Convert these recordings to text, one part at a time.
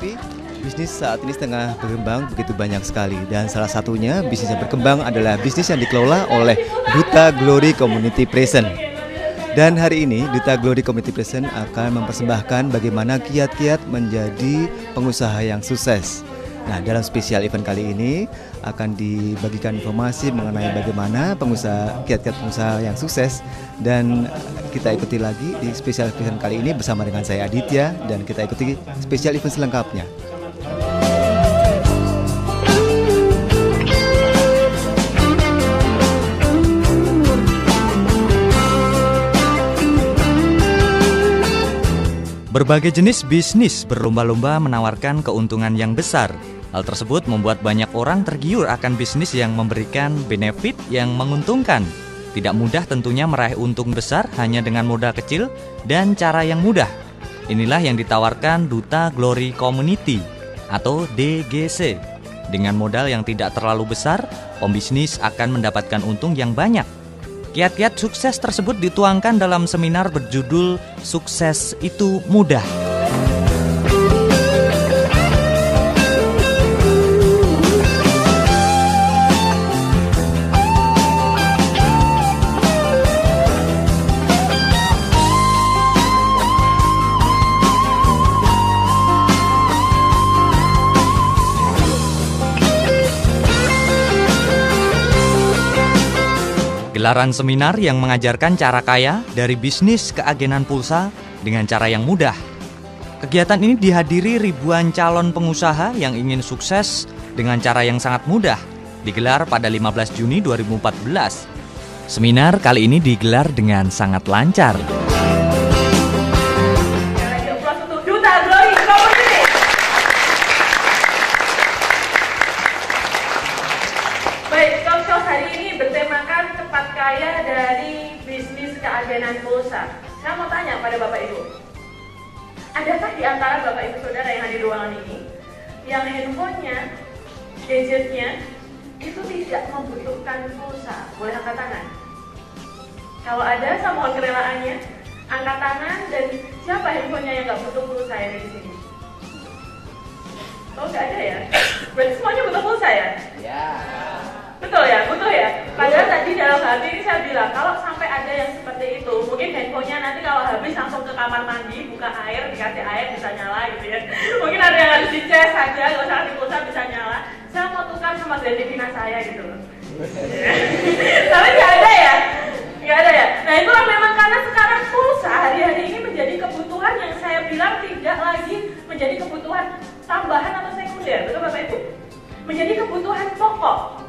TV, bisnis saat ini tengah berkembang begitu banyak sekali. Dan salah satunya bisnis yang berkembang adalah bisnis yang dikelola oleh Duta Glory Community Present. Dan hari ini Duta Glory Community Present akan mempersembahkan bagaimana kiat-kiat menjadi pengusaha yang sukses. Nah, dalam spesial event kali ini akan dibagikan informasi mengenai bagaimana kiat-kiat pengusaha yang sukses, dan kita ikuti lagi di spesial event kali ini bersama dengan saya Aditya, dan kita ikuti spesial event selengkapnya. Berbagai jenis bisnis berlomba-lomba menawarkan keuntungan yang besar. Hal tersebut membuat banyak orang tergiur akan bisnis yang memberikan benefit yang menguntungkan. Tidak mudah tentunya meraih untung besar hanya dengan modal kecil dan cara yang mudah. Inilah yang ditawarkan Duta Glory Community atau DGC. Dengan modal yang tidak terlalu besar, pembisnis akan mendapatkan untung yang banyak. Kiat-kiat sukses tersebut dituangkan dalam seminar berjudul Sukses Itu Mudah. Gelaran seminar yang mengajarkan cara kaya dari bisnis ke agenan pulsa dengan cara yang mudah. Kegiatan ini dihadiri ribuan calon pengusaha yang ingin sukses dengan cara yang sangat mudah. Digelar pada 15 Juni 2014. Seminar kali ini digelar dengan sangat lancar. Baik, talk show hari ini bertemakan cepat kaya dari bisnis keagenan pulsa. Saya mau tanya pada Bapak Ibu, adakah di antara Bapak Ibu Saudara yang ada di ruangan ini yang handphonenya, gadgetnya itu tidak membutuhkan pulsa? Boleh angkat tangan. Kalau ada, saya mohon kerelaannya angkat tangan. Dan siapa handphonenya yang nggak butuh pulsa ya di sini? Oh, nggak ada ya? Berarti semuanya butuh pulsa ya? Ya. Betul ya, butuh ya. Padahal tadi dalam hati ini saya bilang, kalau sampai ada yang seperti itu, mungkin handphonenya nanti kalau habis langsung ke kamar mandi, buka air, dikasih air bisa nyala gitu ya. Mungkin ada yang harus dicas saja, nggak usah kasih pulsa bisa nyala. Saya mau tukar sama Grandivina saya gitu loh. Tapi nggak ada ya, nggak ada ya. Nah itulah memang karena sekarang pulsa hari-hari ini menjadi kebutuhan yang saya bilang tidak lagi menjadi kebutuhan tambahan atau sekunder, betul Bapak Ibu? Menjadi kebutuhan pokok.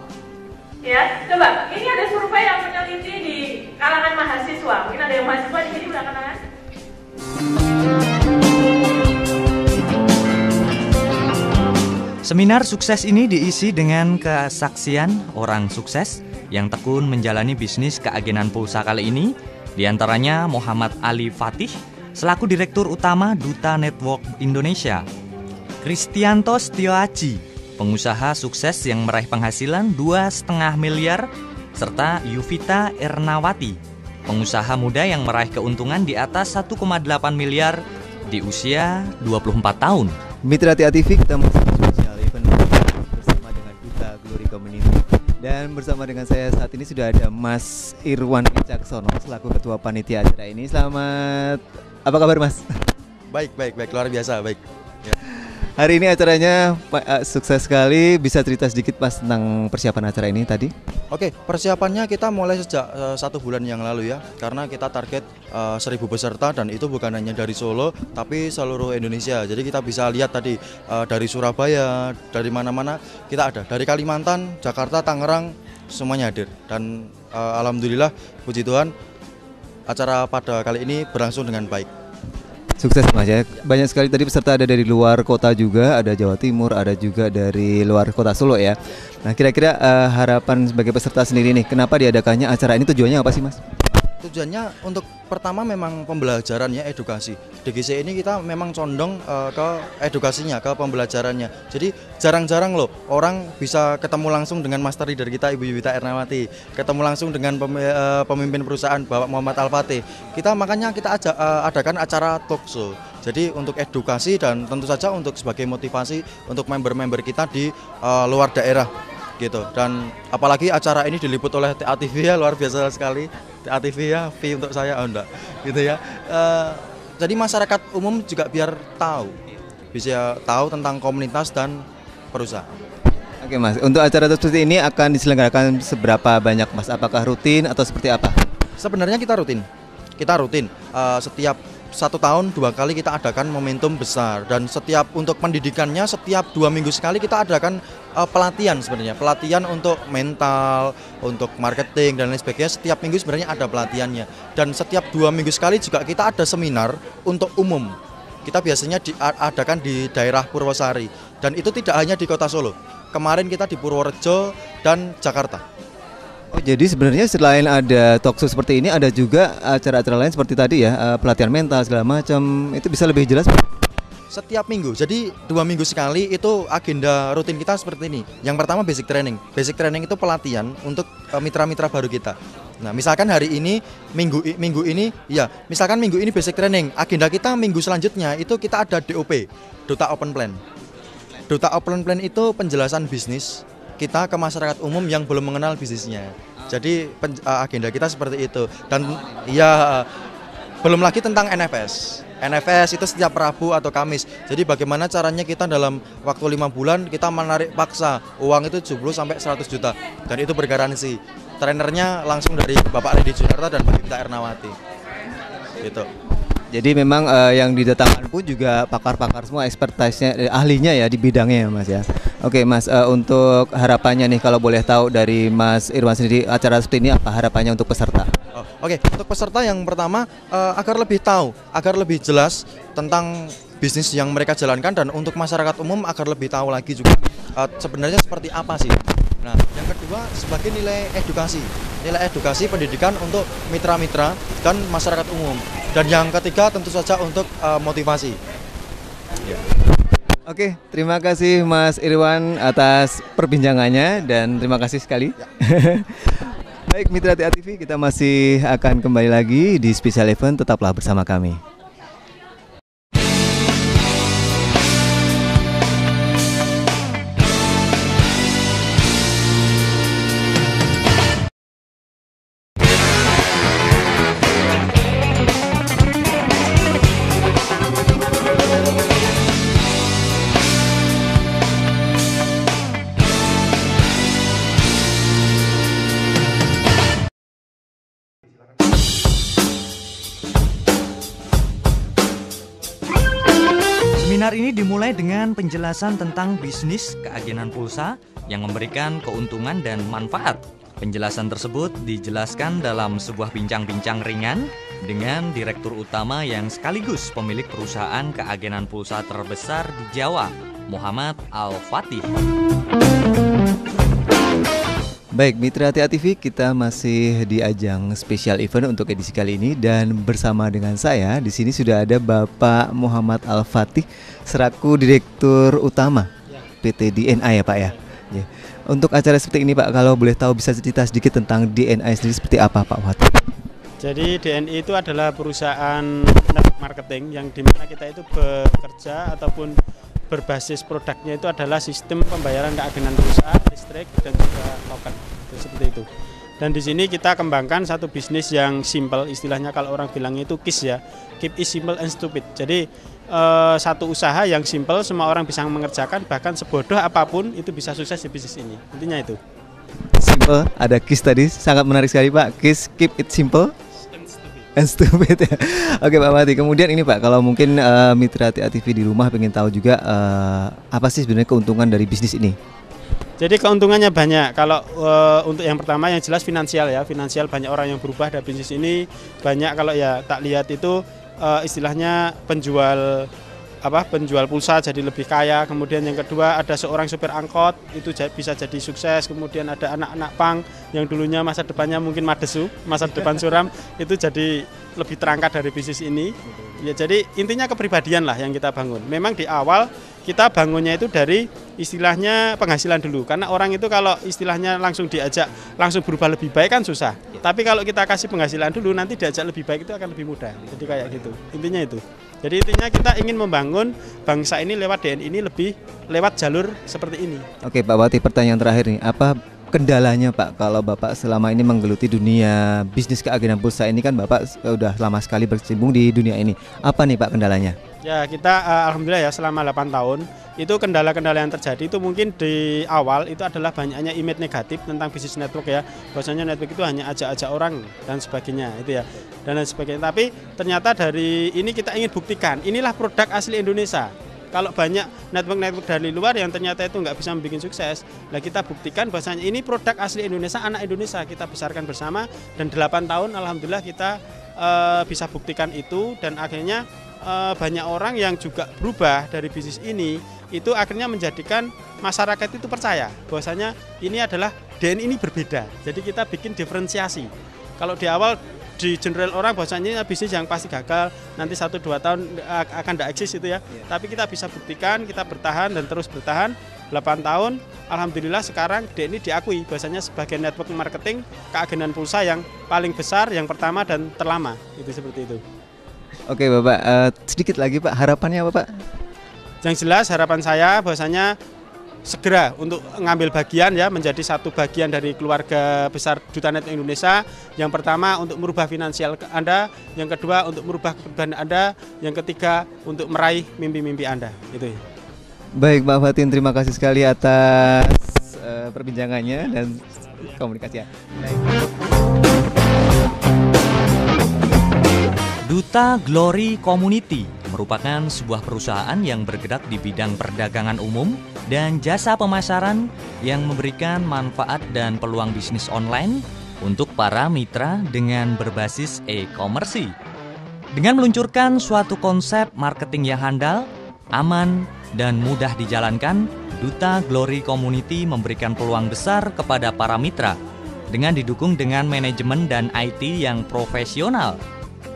Ya, coba, ini ada survei yang meneliti di kalangan mahasiswa. Mungkin ada yang mahasiswa di sini belakangan tangan. Seminar sukses ini diisi dengan kesaksian orang sukses yang tekun menjalani bisnis keagenan pulsa kali ini. Di antaranya Muhammad Ali Fatih selaku Direktur Utama Duta Network Indonesia, Kristianto Setioaji, pengusaha sukses yang meraih penghasilan 2,5 miliar, serta Yuvita Ernawati, pengusaha muda yang meraih keuntungan di atas 1,8 miliar di usia 24 tahun. Mitra TA TV, kita masih di spesial event bersama dengan Duta Glory Community. Dan bersama dengan saya saat ini sudah ada Mas Irwan Wicaksono selaku Ketua Panitia acara ini. Selamat, apa kabar Mas? Baik, luar biasa, baik. Ya. Hari ini acaranya sukses sekali. Bisa cerita sedikit Mas tentang persiapan acara ini tadi? Oke, persiapannya kita mulai sejak 1 bulan yang lalu ya. Karena kita target 1.000 peserta, dan itu bukan hanya dari Solo tapi seluruh Indonesia. Jadi kita bisa lihat tadi dari Surabaya, dari mana-mana kita ada. Dari Kalimantan, Jakarta, Tangerang, semuanya hadir. Dan alhamdulillah, puji Tuhan, acara pada kali ini berlangsung dengan baik. Sukses Mas ya. Banyak sekali tadi peserta ada dari luar kota juga, ada Jawa Timur, ada juga dari luar kota Solo ya. Nah kira-kira harapan sebagai peserta sendiri nih, kenapa diadakannya acara ini, tujuannya apa sih Mas? Tujuannya untuk pertama memang pembelajaran ya, edukasi. DGC ini kita memang condong ke edukasinya, ke pembelajarannya. Jadi jarang-jarang loh orang bisa ketemu langsung dengan master leader kita Ibu Yuvita Ernawati, ketemu langsung dengan pemimpin perusahaan Bapak Muhammad Al-Fatih. Makanya kita adakan acara talk show. Jadi untuk edukasi dan tentu saja untuk sebagai motivasi untuk member-member kita di luar daerah gitu. Dan apalagi acara ini diliput oleh TA TV ya, luar biasa sekali. TA TV ya, fee untuk saya enggak gitu ya. Jadi masyarakat umum juga biar tahu, bisa tahu tentang komunitas dan perusahaan. Oke Mas, untuk acara seperti ini akan diselenggarakan seberapa banyak Mas? Apakah rutin atau seperti apa? Sebenarnya kita rutin. Setiap 1 tahun 2 kali kita adakan momentum besar, dan setiap untuk pendidikannya setiap 2 minggu sekali kita adakan pelatihan sebenarnya. Pelatihan untuk mental, untuk marketing dan lain sebagainya. Setiap minggu sebenarnya ada pelatihannya. Dan setiap 2 minggu sekali juga kita ada seminar untuk umum. Kita biasanya diadakan di daerah Purwosari, dan itu tidak hanya di Kota Solo. Kemarin kita di Purworejo dan Jakarta. Oh, jadi sebenarnya selain ada talkshow seperti ini, ada juga acara-acara lain seperti tadi ya, pelatihan mental segala macam. Itu bisa lebih jelas? Setiap minggu, jadi 2 minggu sekali itu agenda rutin kita seperti ini. Yang pertama basic training. Basic training itu pelatihan untuk mitra-mitra baru kita. Nah, misalkan hari ini minggu ini misalkan minggu ini basic training. Agenda kita minggu selanjutnya itu kita ada DOP, Duta Open Plan. Duta Open Plan itu penjelasan bisnis kita ke masyarakat umum yang belum mengenal bisnisnya. Jadi agenda kita seperti itu. Dan belum lagi tentang NFS. NFS itu setiap Rabu atau Kamis. Jadi bagaimana caranya kita dalam waktu 5 bulan kita menarik paksa uang itu 70 sampai 100 juta. Dan itu bergaransi. Trenernya langsung dari Bapak Redi Junarta dan Mbak Gita Ernawati. Gitu. Jadi memang yang didatangkan pun juga pakar-pakar semua, expertise-nya, ahlinya ya di bidangnya ya Mas ya. Oke Mas, untuk harapannya nih kalau boleh tahu dari Mas Irwan sendiri, acara seperti ini apa harapannya untuk peserta? Oke, untuk peserta yang pertama agar lebih tahu, agar lebih jelas tentang bisnis yang mereka jalankan, dan untuk masyarakat umum agar lebih tahu lagi juga sebenarnya seperti apa sih. Nah, yang kedua sebagai nilai edukasi pendidikan untuk mitra-mitra dan masyarakat umum. Dan yang ketiga tentu saja untuk motivasi. Oke, terima kasih Mas Irwan atas perbincangannya dan terima kasih sekali. Baik mitra TA TV, kita masih akan kembali lagi di special event, tetaplah bersama kami. Seminar ini dimulai dengan penjelasan tentang bisnis keagenan pulsa yang memberikan keuntungan dan manfaat. Penjelasan tersebut dijelaskan dalam sebuah bincang-bincang ringan dengan Direktur Utama yang sekaligus pemilik perusahaan keagenan pulsa terbesar di Jawa, Muhammad Al-Fatih. Baik, mitra TA TV, kita masih di ajang special event untuk edisi kali ini dan bersama dengan saya di sini sudah ada Bapak Muhammad Al-Fatih selaku Direktur Utama PT DNA ya Pak ya. Ya. Untuk acara seperti ini Pak, kalau boleh tahu bisa cerita sedikit tentang DNA sendiri seperti apa Pak Fatih? Jadi DNI itu adalah perusahaan network marketing yang dimana kita itu bekerja ataupun berbasis produknya itu adalah sistem pembayaran keagenan pulsa, listrik dan juga token, seperti itu. Dan di sini kita kembangkan satu bisnis yang simple, istilahnya kalau orang bilangnya itu KISS ya, keep it simple and stupid. Jadi satu usaha yang simple, semua orang bisa mengerjakan, bahkan sebodoh apapun itu bisa sukses di bisnis ini. Intinya itu. Simple, ada KISS tadi, sangat menarik sekali Pak. KISS keep it simple and stupid ya. Oke Pak Mati, kemudian ini Pak, kalau mungkin mitra TA TV di rumah pengen tahu juga apa sih sebenarnya keuntungan dari bisnis ini? Jadi keuntungannya banyak. Kalau untuk yang pertama yang jelas finansial ya, finansial banyak orang yang berubah dari bisnis ini. Banyak kalau ya tak lihat itu istilahnya penjual pulsa jadi lebih kaya. Kemudian yang kedua ada seorang supir angkot itu bisa jadi sukses. Kemudian ada anak-anak pang yang dulunya masa depannya mungkin masa depan suram itu jadi lebih terangkat dari bisnis ini. Ya, jadi intinya kepribadian lah yang kita bangun. Memang di awal kita bangunnya itu dari istilahnya penghasilan dulu. Karena orang itu kalau istilahnya langsung diajak langsung berubah lebih baik kan susah. Tapi kalau kita kasih penghasilan dulu nanti diajak lebih baik itu akan lebih mudah. Jadi kayak gitu. Intinya itu. Jadi intinya kita ingin membangun bangsa ini lewat DNI ini lebih lewat jalur seperti ini. Oke Pak Wati, pertanyaan terakhir nih, apa kendalanya Pak kalau Bapak selama ini menggeluti dunia bisnis keagenan pulsa ini, kan Bapak udah lama sekali berkecimpung di dunia ini. Apa nih Pak kendalanya? Ya kita alhamdulillah ya selama 8 tahun itu kendala-kendala yang terjadi itu mungkin di awal itu adalah banyaknya image negatif tentang bisnis network ya. Bahwasanya network itu hanya ajak-ajak orang dan sebagainya itu ya. Dan lain sebagainya. Tapi ternyata dari ini kita ingin buktikan inilah produk asli Indonesia. Kalau banyak network-network dari luar yang ternyata itu nggak bisa membuat sukses, nah kita buktikan bahwasanya ini produk asli Indonesia, anak Indonesia, kita besarkan bersama dan 8 tahun alhamdulillah kita bisa buktikan itu dan akhirnya banyak orang yang juga berubah dari bisnis ini itu akhirnya menjadikan masyarakat itu percaya bahwasanya ini adalah DNI ini berbeda. Jadi kita bikin diferensiasi. Kalau di awal di general orang bahwasanya bisnis yang pasti gagal, nanti 1-2 tahun akan tidak eksis itu ya. Tapi kita bisa buktikan, kita bertahan dan terus bertahan 8 tahun. Alhamdulillah sekarang DNI diakui bahwasanya sebagai network marketing keagenan pulsa yang paling besar, yang pertama dan terlama. Itu seperti itu. Oke Bapak, sedikit lagi Pak, harapannya apa Pak? Yang jelas harapan saya bahwasanya segera untuk ngambil bagian ya, menjadi satu bagian dari keluarga besar Duta Net Indonesia. Yang pertama untuk merubah finansial Anda, yang kedua untuk merubah kepribadian Anda, yang ketiga untuk meraih mimpi-mimpi Anda. Itu ya. Baik Pak Fatin, terima kasih sekali atas perbincangannya dan komunikasinya. Duta Glory Community merupakan sebuah perusahaan yang bergerak di bidang perdagangan umum dan jasa pemasaran yang memberikan manfaat dan peluang bisnis online untuk para mitra dengan berbasis e-commerce. Dengan meluncurkan suatu konsep marketing yang handal, aman, dan mudah dijalankan, Duta Glory Community memberikan peluang besar kepada para mitra dengan didukung dengan manajemen dan IT yang profesional.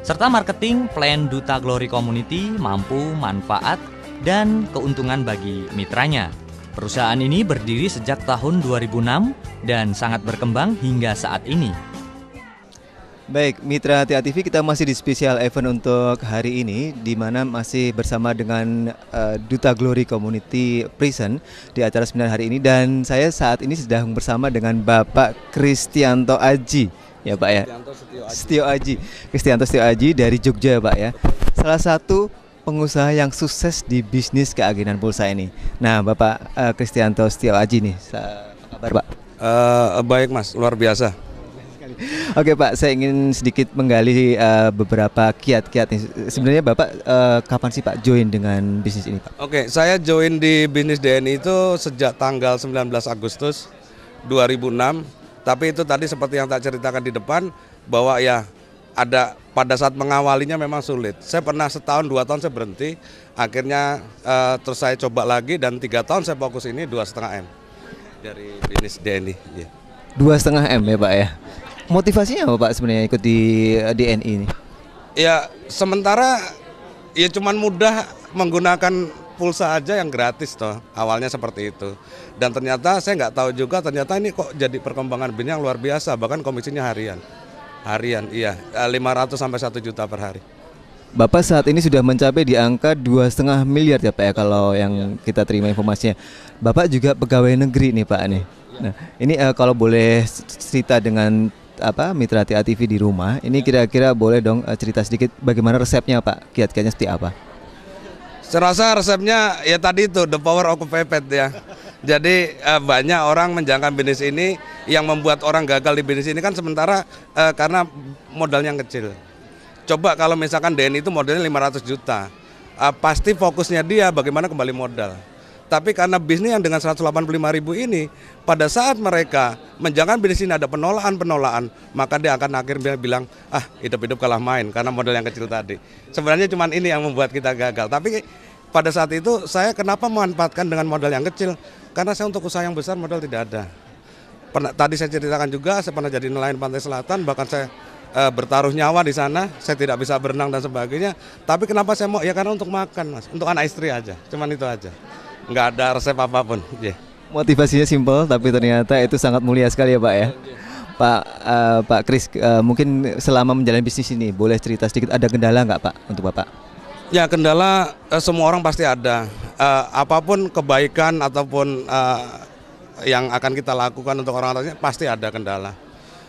Serta marketing plan Duta Glory Community mampu manfaat dan keuntungan bagi mitranya. Perusahaan ini berdiri sejak tahun 2006 dan sangat berkembang hingga saat ini. Baik, Mitra TA TV, kita masih di spesial event untuk hari ini, di mana masih bersama dengan Duta Glory Community Prison di acara seminar hari ini, dan saya saat ini sedang bersama dengan Bapak Kristianto Aji. Ya Pak ya, Kristianto Setio Aji dari Jogja Pak ya. Salah satu pengusaha yang sukses di bisnis keagenan pulsa ini. Nah Bapak Kristianto Setio Aji nih, apa kabar Pak? Baik Mas, luar biasa. Oke Pak, saya ingin sedikit menggali beberapa kiat-kiat nih. Sebenarnya Bapak kapan sih Pak join dengan bisnis ini Pak? Oke, saya join di bisnis DNI itu sejak tanggal 19 Agustus 2006. Tapi itu tadi seperti yang tak ceritakan di depan, bahwa ya ada pada saat mengawalinya memang sulit. Saya pernah 1-2 tahun saya berhenti, akhirnya terus saya coba lagi dan 3 tahun saya fokus ini 2,5 M dari bisnis DNI. Ya. 2,5 M ya Pak ya. Motivasinya apa Pak sebenarnya ikut di DNI ini? Ya sementara ya cuman mudah menggunakan pulsa aja yang gratis toh, awalnya seperti itu. Dan ternyata saya nggak tahu juga, ternyata ini kok jadi perkembangan bisnis yang luar biasa, bahkan komisinya harian iya, 500 sampai 1 juta per hari. Bapak saat ini sudah mencapai di angka 2,5 miliar ya Pak ya, kalau yang kita terima informasinya. Bapak juga pegawai negeri nih Pak nih. Nah ini kalau boleh cerita dengan Mitra TA TV di rumah, ini kira-kira boleh dong cerita sedikit bagaimana resepnya Pak, kiat-kiatnya seperti apa? Saya rasa resepnya ya tadi itu, the power of pepet ya. Jadi banyak orang menjalankan bisnis ini, yang membuat orang gagal di bisnis ini kan sementara karena modalnya yang kecil. Coba kalau misalkan DNI itu modalnya 500 juta, pasti fokusnya dia bagaimana kembali modal. Tapi karena bisnis yang dengan 185.000 ini, pada saat mereka menjalankan bisnis ini ada penolakan, maka dia akan akhirnya bilang, hidup-hidup kalah main karena modal yang kecil tadi. Sebenarnya cuma ini yang membuat kita gagal. Tapi pada saat itu saya kenapa memanfaatkan dengan modal yang kecil? Karena saya untuk usaha yang besar modal tidak ada. Tadi saya ceritakan juga, saya pernah jadi nelayan pantai selatan, bahkan saya bertaruh nyawa di sana, saya tidak bisa berenang dan sebagainya. Tapi kenapa saya mau? Ya karena untuk makan Mas, untuk anak istri aja, cuman itu aja. Nggak ada resep apapun. Motivasinya simpel, tapi ternyata itu sangat mulia sekali ya Pak ya. Pak Kris, mungkin selama menjalani bisnis ini boleh cerita sedikit, ada kendala nggak Pak untuk Bapak? Ya kendala semua orang pasti ada. Apapun kebaikan ataupun yang akan kita lakukan untuk orang atasnya pasti ada kendala.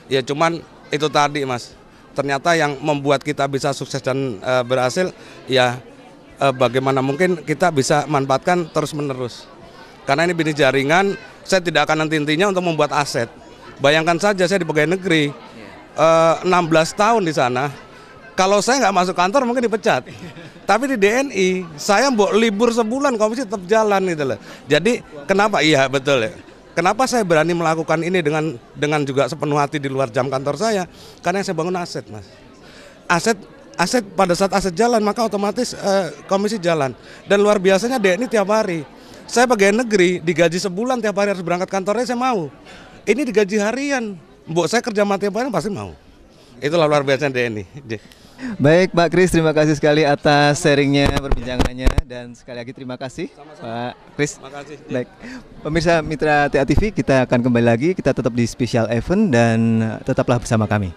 Ya cuman itu tadi Mas. Ternyata yang membuat kita bisa sukses dan berhasil ya bagaimana mungkin kita bisa manfaatkan terus-menerus. Karena ini bisnis jaringan, saya tidak akan nanti-nantinya untuk membuat aset. Bayangkan saja saya di pegawai negeri 16 tahun di sana. Kalau saya nggak masuk kantor mungkin dipecat. Tapi di DNI saya libur sebulan komisi tetap jalan gitu loh. Jadi kenapa? Iya betul ya. Kenapa saya berani melakukan ini dengan juga sepenuh hati di luar jam kantor saya? Karena saya bangun aset, Mas. Aset pada saat aset jalan maka otomatis komisi jalan. Dan luar biasanya DNI tiap hari. Saya pegawai negeri digaji sebulan tiap hari harus berangkat kantornya saya mau. Ini digaji harian. Mbok saya kerja mati tiap hari pasti mau. Itulah luar biasa DNI. Baik Pak Kris, terima kasih sekali atas sharingnya, perbincangannya, dan sekali lagi terima kasih Pak Kris. Makasih. Baik, pemirsa Mitra TA TV, kita akan kembali lagi, kita tetap di special event dan tetaplah bersama kami.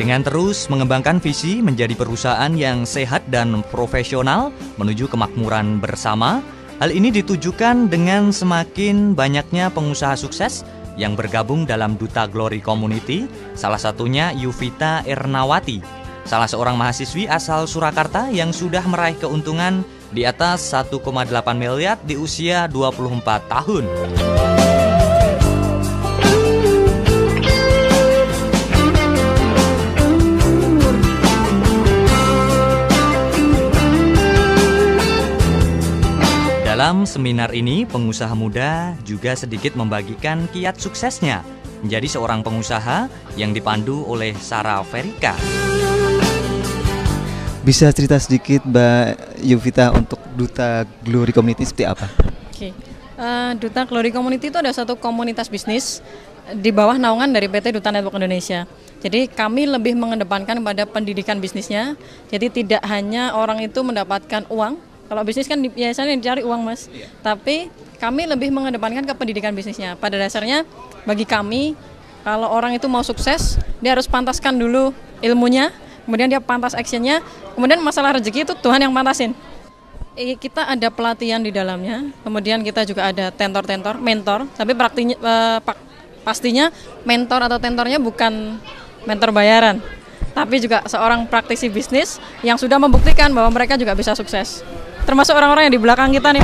Dengan terus mengembangkan visi menjadi perusahaan yang sehat dan profesional menuju kemakmuran bersama, hal ini ditujukan dengan semakin banyaknya pengusaha sukses yang bergabung dalam Duta Glory Community, salah satunya Yuvita Ernawati, salah seorang mahasiswi asal Surakarta yang sudah meraih keuntungan di atas 1,8 miliar di usia 24 tahun. Dalam seminar ini, pengusaha muda juga sedikit membagikan kiat suksesnya menjadi seorang pengusaha yang dipandu oleh Sarah Verika. Bisa cerita sedikit Mbak Yuvita untuk Duta Glory Community seperti apa? Oke, Duta Glory Community itu ada satu komunitas bisnis di bawah naungan dari PT Duta Network Indonesia. Jadi kami lebih mengedepankan pada pendidikan bisnisnya. Jadi tidak hanya orang itu mendapatkan uang. Kalau bisnis kan biasanya dicari uang Mas, tapi kami lebih mengedepankan ke pendidikan bisnisnya. Pada dasarnya bagi kami, kalau orang itu mau sukses, dia harus pantaskan dulu ilmunya, kemudian dia pantas actionnya, kemudian masalah rezeki itu Tuhan yang pantasin. Kita ada pelatihan di dalamnya, kemudian kita juga ada mentor, tapi pastinya mentor atau tentornya bukan mentor bayaran, tapi juga seorang praktisi bisnis yang sudah membuktikan bahwa mereka juga bisa sukses. Termasuk orang-orang yang di belakang kita nih.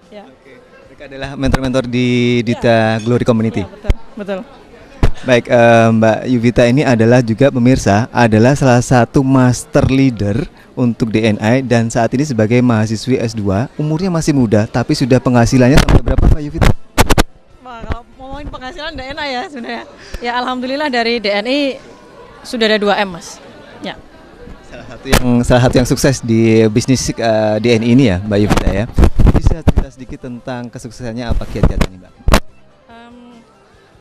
Ya. Oke. Mereka adalah mentor-mentor di Duta Glory Community. Ya, betul. Baik, Mbak Yuvita ini adalah juga pemirsa, adalah salah satu master leader untuk DNI dan saat ini sebagai mahasiswi S2, umurnya masih muda tapi sudah penghasilannya sampai berapa Mbak Yuvita? Wah, kalau ngomongin penghasilan DNI ya sebenarnya. Ya alhamdulillah dari DNI sudah ada 2M Mas. Ya. Salah satu yang sukses di bisnis DNI ini ya Mbak Yuvita ya. Bisa cerita sedikit tentang kesuksesannya, apa kiat-kiatnya Mbak?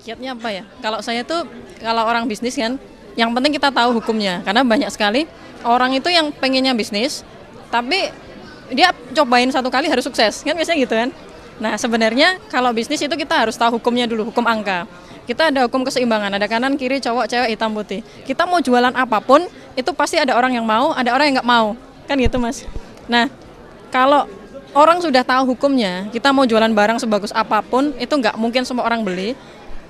Kiatnya apa ya? Kalau saya tuh kalau orang bisnis kan, yang penting kita tahu hukumnya. Karena banyak sekali orang itu yang pengennya bisnis, tapi dia cobain satu kali harus sukses, kan biasanya gitu kan. Nah sebenarnya kalau bisnis itu kita harus tahu hukumnya dulu, hukum angka. Kita ada hukum keseimbangan, ada kanan, kiri, cowok, cewek, hitam, putih. Kita mau jualan apapun, itu pasti ada orang yang mau, ada orang yang nggak mau. Kan gitu Mas. Nah, kalau orang sudah tahu hukumnya, kita mau jualan barang sebagus apapun, itu nggak mungkin semua orang beli.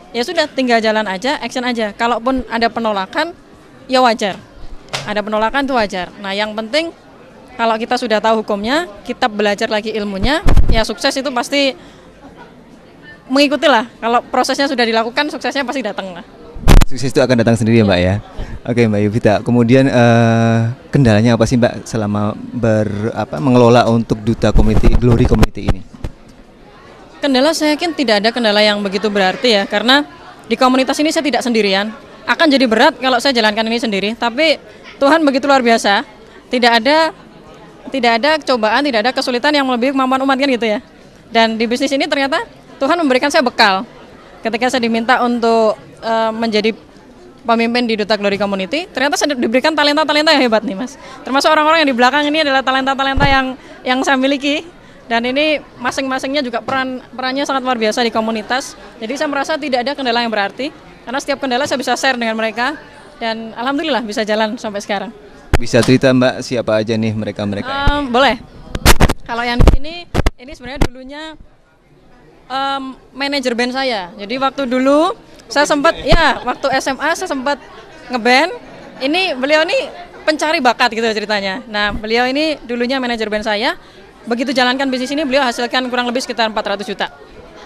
Ya sudah, tinggal jalan aja, action aja. Kalaupun ada penolakan, ya wajar. Ada penolakan itu wajar. Nah, yang penting, kalau kita sudah tahu hukumnya, kita belajar lagi ilmunya, ya sukses itu pasti mengikuti lah. Kalau prosesnya sudah dilakukan, suksesnya pasti datang lah. Sukses itu akan datang sendiri ya Mbak ya. Oke Mbak Yuvita, kemudian kendalanya apa sih Mbak selama mengelola untuk Duta Glory Community ini? Kendala saya yakin tidak ada kendala yang begitu berarti ya, karena di komunitas ini saya tidak sendirian. Akan jadi berat kalau saya jalankan ini sendiri, tapi Tuhan begitu luar biasa. Tidak ada cobaan, tidak ada kesulitan yang melebihi kemampuan umat kan gitu ya. Dan di bisnis ini ternyata Tuhan memberikan saya bekal. Ketika saya diminta untuk menjadi pemimpin di Duta Glory Community, ternyata saya diberikan talenta-talenta yang hebat nih Mas. Termasuk orang-orang yang di belakang ini adalah talenta-talenta yang saya miliki. Dan ini masing-masingnya juga perannya sangat luar biasa di komunitas. Jadi saya merasa tidak ada kendala yang berarti, karena setiap kendala saya bisa share dengan mereka. Dan alhamdulillah bisa jalan sampai sekarang. Bisa cerita Mbak siapa aja nih mereka-mereka? Boleh. Kalau yang di sini, ini sebenarnya dulunya manajer band saya. Jadi waktu dulu saya sempat, waktu SMA saya sempat ngeband. Ini beliau ini pencari bakat gitu ceritanya. Nah beliau ini dulunya manajer band saya. Begitu jalankan bisnis ini beliau hasilkan kurang lebih sekitar 400 juta.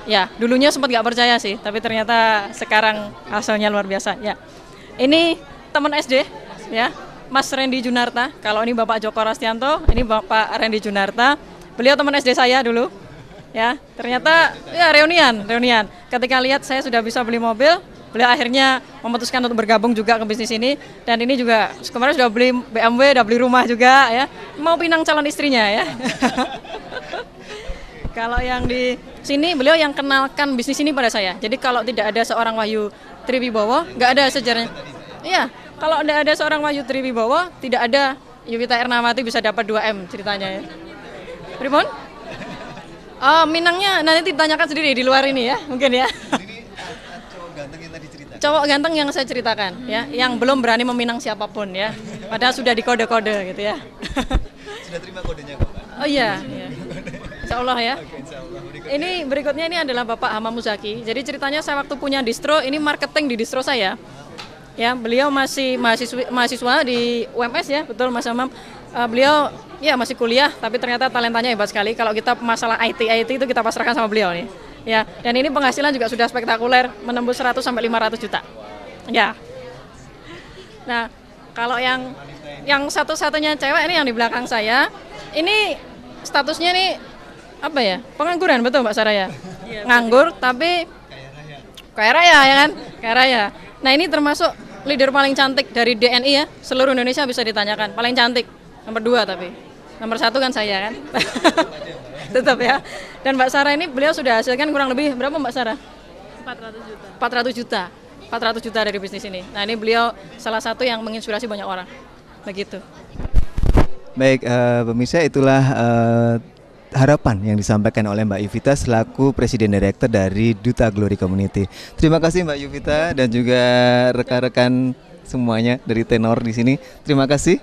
Ya, dulunya sempat nggak percaya sih, tapi ternyata sekarang hasilnya luar biasa. Ya, ini teman SD, ya, Mas Randy Junarta. Kalau ini Bapak Joko Rastianto, ini Bapak Randy Junarta. Beliau teman SD saya dulu. Ya, ternyata ya reunian. Ketika lihat saya sudah bisa beli mobil, beliau akhirnya memutuskan untuk bergabung juga ke bisnis ini. Dan ini juga kemarin sudah beli BMW, sudah beli rumah juga ya. Mau pinang calon istrinya ya. Kalau yang di sini beliau yang kenalkan bisnis ini pada saya. Jadi kalau tidak ada seorang Wahyu Triwibowo, nggak ada sejarahnya. Iya, kalau tidak ada seorang Wahyu Triwibowo, tidak ada Yuvita Ernawati bisa dapat 2M ceritanya ya. Pribon? Minangnya nanti ditanyakan sendiri di luar ini ya, mungkin ya. Cowok ganteng yang saya ceritakan ya, yang belum berani meminang siapapun ya, padahal sudah dikode-kode gitu ya. Sudah terima kodenya kok Mbak? Oh iya. Insya Allah ya. Ini berikutnya ini adalah Bapak Hamam Muzaki. Jadi ceritanya saya waktu punya distro, ini marketing di distro saya. Ya, beliau masih mahasiswa di UMS ya, betul Mas Hamam. Beliau ya masih kuliah, tapi ternyata talentanya hebat sekali. Kalau kita masalah IT itu kita pasrahkan sama beliau nih. Ya, dan ini penghasilan juga sudah spektakuler, menembus 100 sampai 500 juta. Ya. Nah, kalau yang satu-satunya cewek ini yang di belakang saya, ini statusnya nih apa ya? Pengangguran, betul Mbak Sarah ya? Nganggur tapi kaya raya ya kan? Kaya raya. Nah, ini termasuk leader paling cantik dari DNI ya, seluruh Indonesia bisa ditanyakan. Paling cantik, nomor 2 tapi. Nomor 1 kan saya kan? Tetap ya. Dan Mbak Sarah ini beliau sudah hasilkan kurang lebih berapa Mbak Sarah? 400 juta dari bisnis ini. Nah ini beliau salah satu yang menginspirasi banyak orang. Begitu. Baik, pemirsa itulah harapan yang disampaikan oleh Mbak Yuvita selaku Presiden Direktur dari Duta Glory Community. Terima kasih Mbak Yuvita dan juga rekan-rekan semuanya dari Tenor di sini. Terima kasih.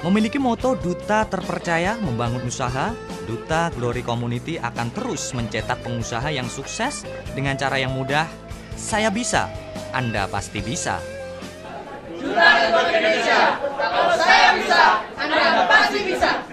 Memiliki moto Duta Terpercaya Membangun Usaha, Duta Glory Community akan terus mencetak pengusaha yang sukses dengan cara yang mudah. Saya bisa, Anda pasti bisa. Duta Glory Indonesia, kalau saya bisa, Anda pasti bisa.